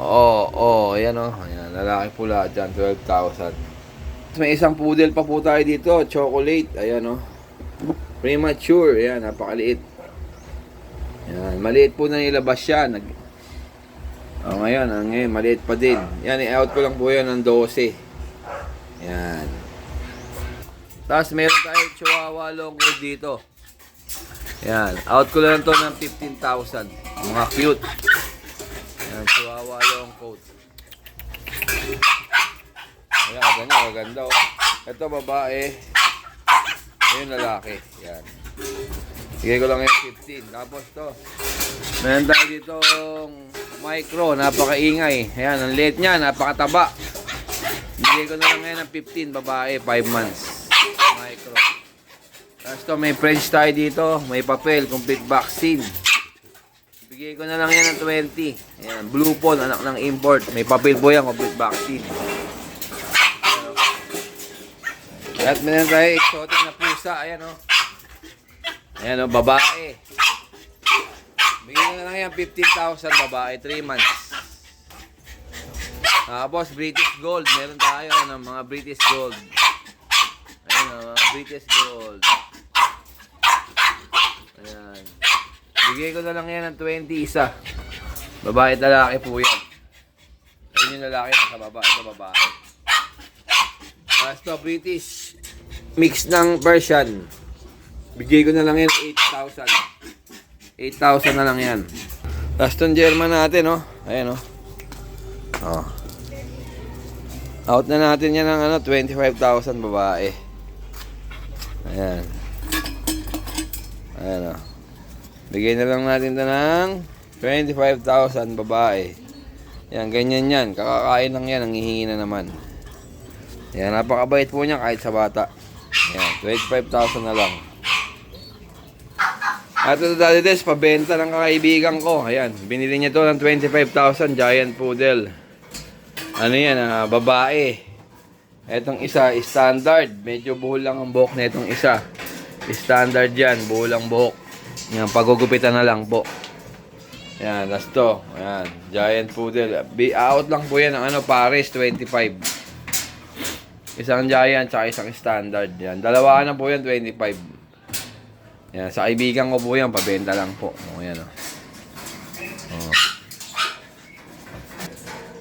Ayan o. Ayan, lalaki po lahat dyan. 12,000. May isang poodle pa po tayo dito. Chocolate. Ayan o. Premature. Ayan, napakaliit. Ayan, maliit po na nilabas siya. Ngayon, maliit pa din. Yan, i-out ko lang po yan ng 12. Ayan. Tapos meron tayo chihuahua long coat dito. Ayan. Out ko lang to ng 15,000. Mga cute. Ayan. Chihuahua long coat. Ayan. Maganda oh. Ito babae. Ayan lalaki. Ayan. Sige ko lang yung 15. Tapos to. Meron tayo dito micro. Napakaingay. Ayan. Ang liit niya. Napakataba. Bigay ko na lang ngayon ng 15. Babae. 5 months. Micro. Tapos to, may French tayo dito. May papel, complete vaccine. Bigay ko na lang yan ng 20. Ayan, blue phone, anak ng import. May papel po yan, complete vaccine. At meron tayo exotic na pusa. Ayan o. Ayan o, babae. Bigay ko na lang yan 15,000 babae, 3 months. Tapos British Gold. Meron tayo ng mga British Gold. British Gold. Ayan. Bigay ko na lang yan ng 20 isa. Babae at lalaki po yan. Ayun yung lalaki nasa baba. Ito babae. Tapos to British. Mix ng Persian. Bigay ko na lang yan 8,000. 8,000 na lang yan. Tapos itong German natin, oh. Ayan, oh. Out na natin yan ng 25,000 babae. Ayan. Ayan o. Bigay na lang natin ito ng 25,000 babae. Yan, ganyan yan. Kakakain lang yan, nangihingi na naman. Yan, napakabait po niya kahit sa bata. Yan, 25,000 na lang. At ito dati des, pabenta ng kakaibigan ko. Ayan, binili niya to ng 25,000, giant poodle. Ano yan, babae. Etong isa, standard. Medyo buhol lang ang buhok na itong isa. Standard yan, buhol ang buhok. Yan, pagugupitan na lang po. Yan, last to. Ayan, giant poodle. Out lang po yan ng Paris, 25. Isang giant, tsaka isang standard. Yan, dalawa na po yan, 25. Yan, sa kaibigan ko po yan, pabenta lang po. O, yan o.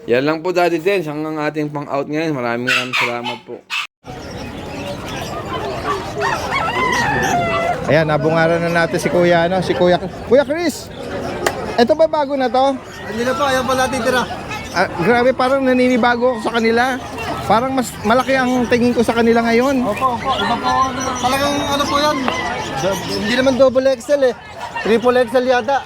Yan lang po Daddy Dens, hanggang ating pang-out ngayon. Maraming salamat po. Ayan, nabungaran na natin si Kuya, Kuya Chris! Ito ba bago na to? Hindi na po, ayaw pa natin tira. Grabe, parang naninibago ako sa kanila. Parang mas malaki ang tingin ko sa kanila ngayon. Opo, iba po. Talagang po yan. Hindi naman double XL eh. Triple XL yata.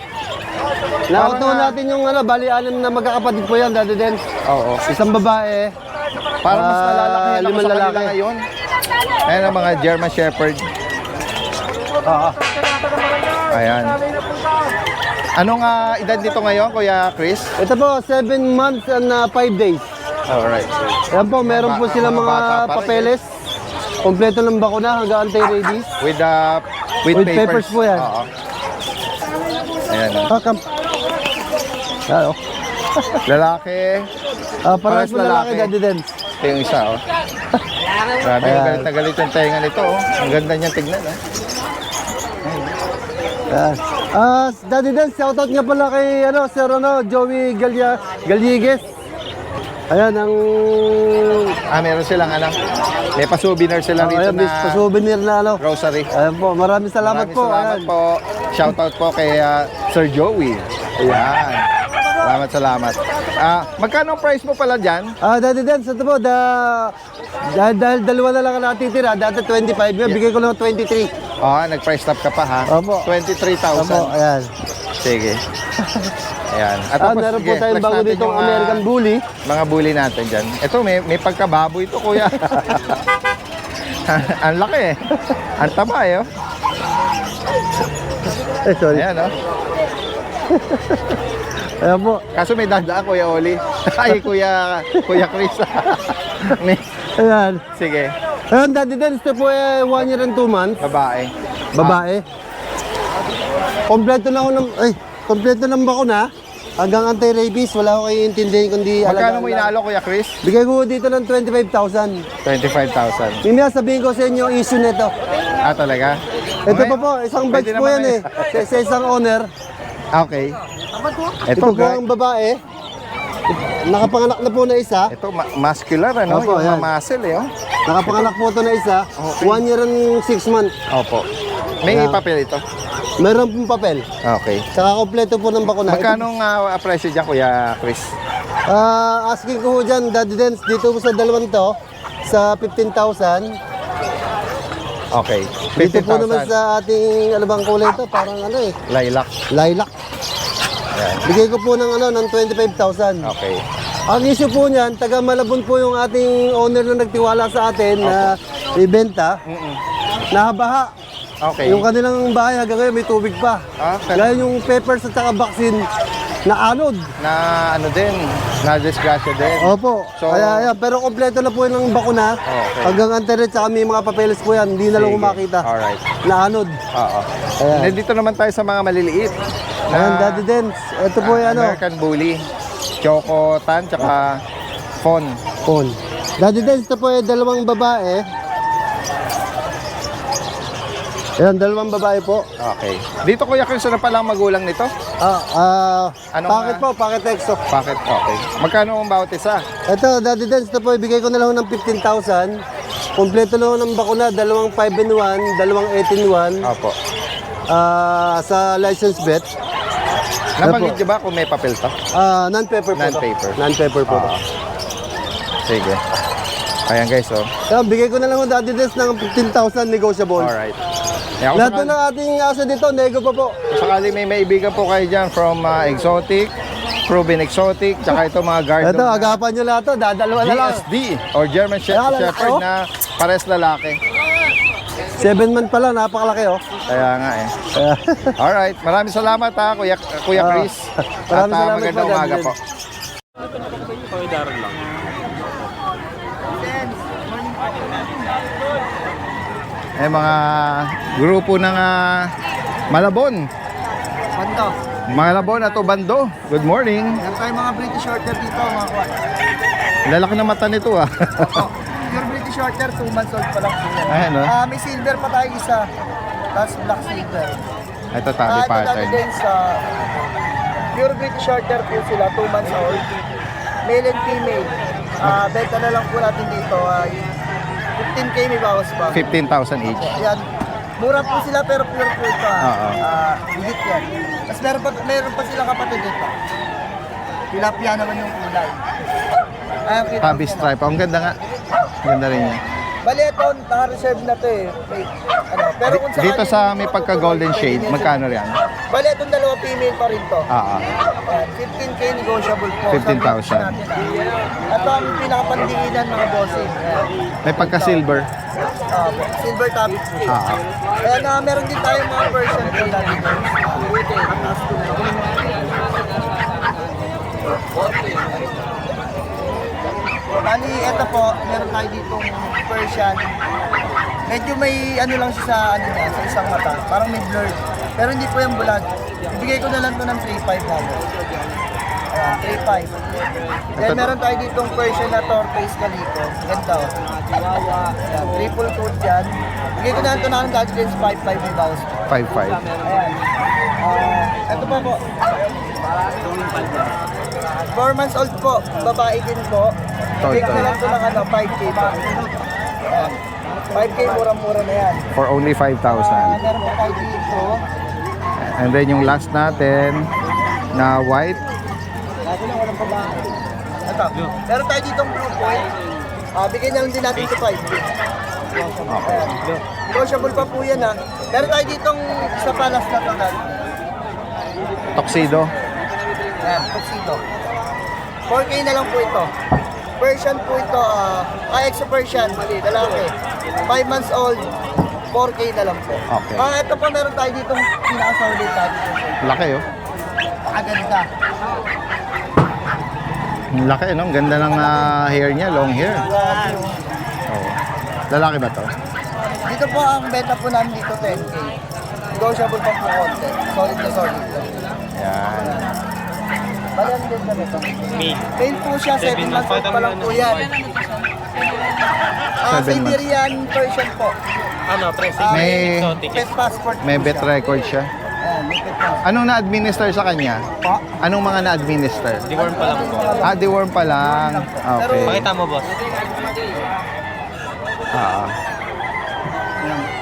Laot natin yung bali 6 na magkakapatid po yan, Daddy Dens. Oo. Isang babae. Parang mas malalaki ako 5 sa kanila lalaki ngayon. Ayan ang mga German Shepherd. Ayan. Anong edad dito ngayon, Kuya Chris? Ito po, 7 months and 5 days. Alright. Ayan po, meron po sila mga bata pa rin. papeles. Kompleto ng bakuna hanggang anti-rabies. With papers po yan. Oo. Ayan. Yan, oh. Lalaki. Parehas po lalaki, Daddy Dens. Ito yung isa, oh. Grabe, galit na galit yung tenga nito, oh. Ang ganda niyang tignan, oh. Yan. Daddy Dens, shoutout nga pala kay Sir Joey Gallegues. Ayan ang meron silang may pa-souvenir sila rito ayan, may na souvenir na grocery. Ayan po, maraming salamat po. Salamat po. Shoutout po kay Sir Joey. Ayan. Salamat. Magkano ang price mo pala dyan? Daddy Dens, ito po, dahil dalawa na lang ang natitira, dati 25, bigay ko lang 23. Nag-price stop ka pa ha? Opo. 23,000. Opo, ayan. Sige. Ayan. At Meron po tayong bago ditong American Bully. Mga bully natin dyan. Ito, may pagkababoy ito, kuya. Ang laki eh. Ang taba eh, oh. Sorry. Ayan, oh. Ayan po. Kaso may dada, Kuya Oli. Ay, Kuya Chris. Ayan. Sige. Ayan, Daddy Dens, ito po 1 year and 2 months. Babae. Kompleto ng bakuna. Hanggang anti-rabies, wala ko kayo intindihin kundi Magkano mo inalo, Kuya Chris? Bigay ko dito ng 25,000. 25,000. Mimaya sabihin ko sa inyo issue nito. Talaga? Ito pa po, isang batch po yan sa isang owner. Okay. Ito po ang babae. Nakapanganak na po na isa. Ito, muscular, Opo, yung yan. muscle, eh, oh. Nakapanganak po ito na isa. 1 year and 6 months. Opo. May papel ito? Meron pong papel. Okay. Saka kompleto po ng bakuna. Magkano nga presyo dyan, Kuya Chris? Asking ko po dyan, Daddy Dens, dito po sa dalawang to, sa 15,000. Okay. Dito po 15,000. naman sa ating, bang kulay ito? Parang Lilac. Lilac. Yan. Bigay ko po ng 25,000. Okay. Ang issue po niyan, taga Malabon po yung ating owner na nagtiwala sa atin na ibenta. Nahabaha. Okay. Yung kanilang bahay hanggang ngayon may tubig pa. Kaya yung papers at saka vaccine na anod. Na disgrasya din. Opo. So, kaya pero kompleto na po yun ng bakuna. Okay. Hanggang antiret saka may mga papeles po yan. Hindi na lang makita. Alright. Na anod. Oo. Ayan. Dito naman tayo sa mga maliliit. Ayan, Daddy Dens. Ito po yan American Bully. Choco Tan, tsaka Fawn. Daddy Dens, ito po yung dalawang babae. Ayan, dalawang babae po. Okay. Dito, Kuya Chris, ano palang magulang nito? Packet po, packet exo. Packet, okay. Magkano ang bawat isa? Ito, Daddy Dens, ito po, ibigay ko na lang ng 15,000. Kompleto lang ng bakuna, dalawang 5-in-1, dalawang 8-in-1. Opo. Sa license bet. Nabanggit niyo ba kung may papel to? Non-paper po. Non-paper. Non-paper po. Sige. Ayan guys, oh. Yan, bigay ko na lang ng Daddy Dance ng 15,000 negotiable. Alright. Kaya kung Lahat sakali, ng ating aso dito, nego pa po. kung sakali may maibigan po kayo dyan from exotic, proven exotic, tsaka ito mga guard Ito, agapan nyo lahat to, dadalawa na lang. GSD or German Shepherd oh. na pares lalaki. 7 months pa lang, napakalaki oh. Kaya nga eh. Alright, maraming salamat ha, Kuya Chris. At Maraming salamat magandang po, umaga Daddy po. Eh mga grupo ng Malabon. Bando. Malabon at Obando. Good morning. Meron tayong mga British Shorter dito, mga kuwan. Lalaki na mata nito ah. Pure British Shorter, 2 months old pa lang po yan. Ayan oh. May silver pa tayo isa. Tapos black silver. Ito tabi Ito pattern. dati din sa Pure British Shorter po sila, 2 months old. Male and female. Benta na lang po natin dito ay 15K may bawas pa. 15,000 each. Yan. Mura po sila pero pure po ito. Oo. Higit yan. Tapos meron pa sila kapatid dito. Tilapia naman yung kulay. Tabi stripe. Ang ganda nga. Ang ganda rin yan. Bali ito, naka-reserve na to eh. Pero kung Dito sa may pagka golden shade, magkano yan? Bali itong dalawa female pa rin to. Ah. 15K negotiable po. 15,000. Ito ang pinakapandiinan mga bossing. May pagka silver. Silver tablet po siya. Kaya na meron din tayong mga version po natin. Bali, ito po, meron tayo ditong Persian. Medyo may ano lang siya sa ano niya, sa isang mata. Parang may blur. Pero hindi po yung bulag. Ibigay ko na lang to ng 3.5 lang. Ayan, 3.5. Then meron tayo ditong Persian na tortoise kaliko. Ganda o. Ayan, triple coat yan. Ibigay ko na lang to ng Gadgets 5.5 may bawas po. 5.5. Ayan. Ito pa po. 4 months old po. Babae din po. Ibigay ko na lang to ng 5K po. Ayan. 5K murang-mura na yan. For only 5,000. Meron po tayo dito. And then yung last natin na white. Lagi lang walang babae. Ito. Meron tayo ditong blue point. Bigyan na lang din natin ito 5K. Ayan. Negotiable pa po yan ha. Meron tayo ditong sa palas na ito natin. Tuxedo. Ayan, tuxedo. 4K na lang po ito. Persian po ito, exo Persian, lalaki. 5 months old, 4K na lang po. Okay. Ito po meron tayo ditong pinaka-solid natin. Laki oh. Pakaganda. Ang laki no? Ang ganda ng hair niya, long hair. Oh. Lalaki ba to? Dito po ang benta po namin dito 10K. Negotiable pa po konti. Solid na solid. Yan. Bayan din kami ito. Male po siya, 7 months old pa lang po yan. Siberian Persian po. Ano, May, Pet passport may po bet siya. record siya. Ayan, may pet passport. Anong na-administer sa kanya? Po. Anong mga na-administer? Deworm pa lang po. Deworm pa lang. Okay. Pakita mo, boss. Ayan.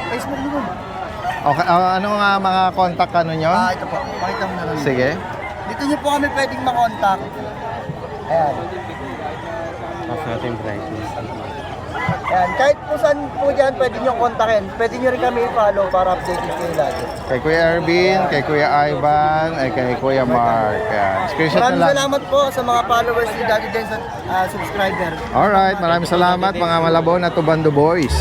Facebook mo dun. Okay, ano nga mga contact ano nyo? Ito po. Pakita mo na lang. Sige. Dito nyo po kami pwedeng makontak. Ayan. Tapos natin brightness. Ayan. Kahit po saan po dyan, pwede nyo kontakin. Pwede nyo rin kami i-follow para updated kayo lagi. Kay Kuya Ervin, kay Kuya Ivan, ay kay Kuya Mark. Yan. Screenshot na Maraming lang. salamat po sa mga followers ni Daddy Dance at subscriber. Alright, maraming salamat mga Malabon at Obando Boys.